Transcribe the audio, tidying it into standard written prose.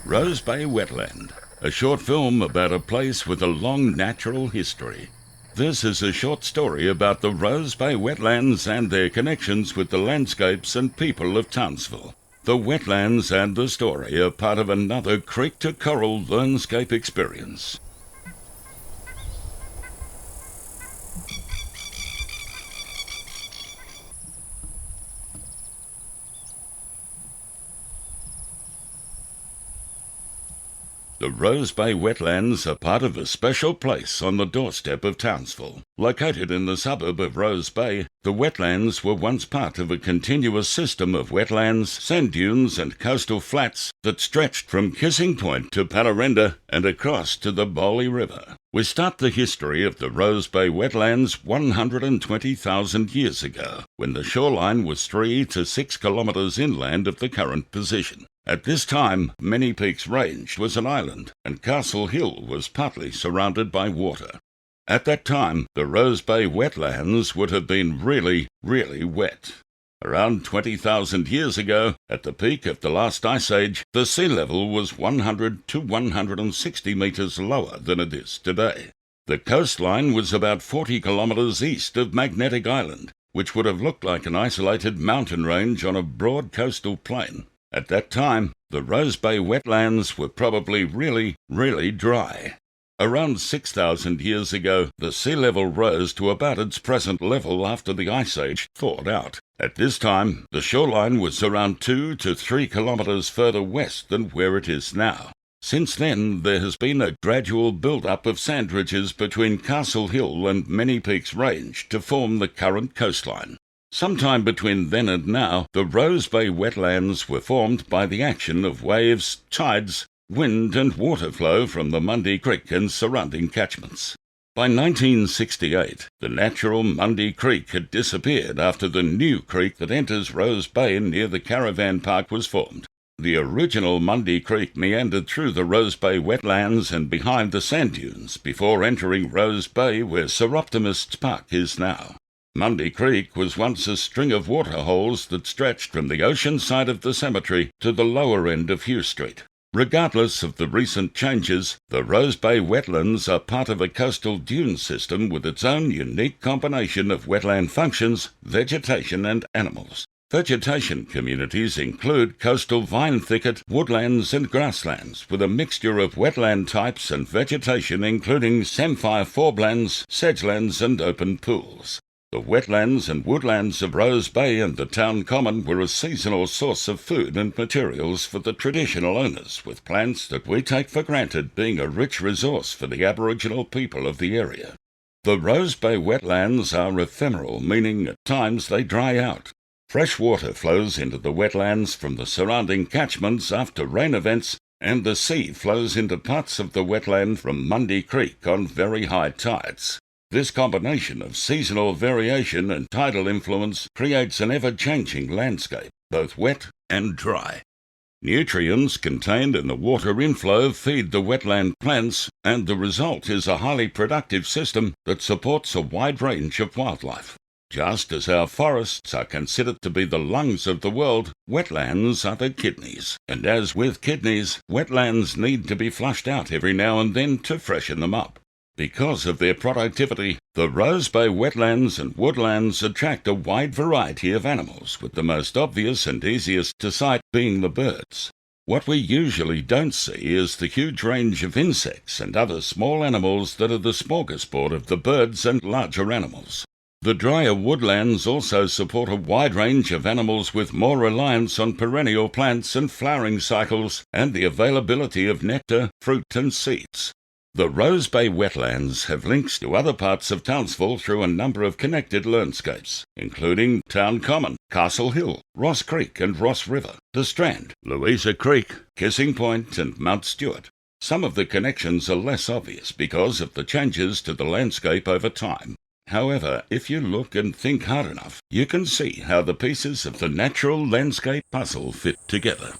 Rose Bay Wetland, a short film about a place with a long natural history. This is a short story about the Rose Bay Wetlands and their connections with the landscapes and people of Townsville. The wetlands and the story are part of another creek-to-coral landscape experience. The Rose Bay Wetlands are part of a special place on the doorstep of Townsville. Located in the suburb of Rose Bay, the wetlands were once part of a continuous system of wetlands, sand dunes and coastal flats that stretched from Kissing Point to Pararenda and across to the Bowley River. We start the history of the Rose Bay Wetlands 120,000 years ago, when the shoreline was 3 to 6 kilometres inland of the current position. At this time, Many Peaks Range was an island, and Castle Hill was partly surrounded by water. At that time, the Rose Bay Wetlands would have been really wet. Around 20,000 years ago, at the peak of the last ice age, the sea level was 100 to 160 metres lower than it is today. The coastline was about 40 kilometres east of Magnetic Island, which would have looked like an isolated mountain range on a broad coastal plain. At that time, the Rose Bay Wetlands were probably really dry. Around 6,000 years ago, the sea level rose to about its present level after the Ice Age thawed out. At this time, the shoreline was around 2 to 3 kilometres further west than where it is now. Since then, there has been a gradual build-up of sand ridges between Castle Hill and Many Peaks Range to form the current coastline. Sometime between then and now, the Rose Bay Wetlands were formed by the action of waves, tides, wind and water flow from the Mundy Creek and surrounding catchments. By 1968, the natural Mundy Creek had disappeared after the new creek that enters Rose Bay near the caravan park was formed. The original Mundy Creek meandered through the Rose Bay Wetlands and behind the sand dunes before entering Rose Bay where Sir Optimist's Park is now. Mundy Creek was once a string of waterholes that stretched from the ocean side of the cemetery to the lower end of Hugh Street. Regardless of the recent changes, the Rose Bay Wetlands are part of a coastal dune system with its own unique combination of wetland functions, vegetation and animals. Vegetation communities include coastal vine thicket, woodlands and grasslands, with a mixture of wetland types and vegetation including samphire forelands, sedgelands and open pools. The wetlands and woodlands of Rose Bay and the town common were a seasonal source of food and materials for the traditional owners, with plants that we take for granted being a rich resource for the Aboriginal people of the area. The Rose Bay wetlands are ephemeral, meaning at times they dry out. Fresh water flows into the wetlands from the surrounding catchments after rain events, and the sea flows into parts of the wetland from Mundy Creek on very high tides. This combination of seasonal variation and tidal influence creates an ever-changing landscape, both wet and dry. Nutrients contained in the water inflow feed the wetland plants, and the result is a highly productive system that supports a wide range of wildlife. Just as our forests are considered to be the lungs of the world, wetlands are the kidneys. And as with kidneys, wetlands need to be flushed out every now and then to freshen them up. Because of their productivity, the Rose Bay Wetlands and woodlands attract a wide variety of animals, with the most obvious and easiest to sight being the birds. What we usually don't see is the huge range of insects and other small animals that are the smorgasbord of the birds and larger animals. The drier woodlands also support a wide range of animals with more reliance on perennial plants and flowering cycles and the availability of nectar, fruit and seeds. The Rose Bay Wetlands have links to other parts of Townsville through a number of connected landscapes, including Town Common, Castle Hill, Ross Creek and Ross River, the Strand, Louisa Creek, Kissing Point and Mount Stewart. Some of the connections are less obvious because of the changes to the landscape over time. However, if you look and think hard enough, you can see how the pieces of the natural landscape puzzle fit together.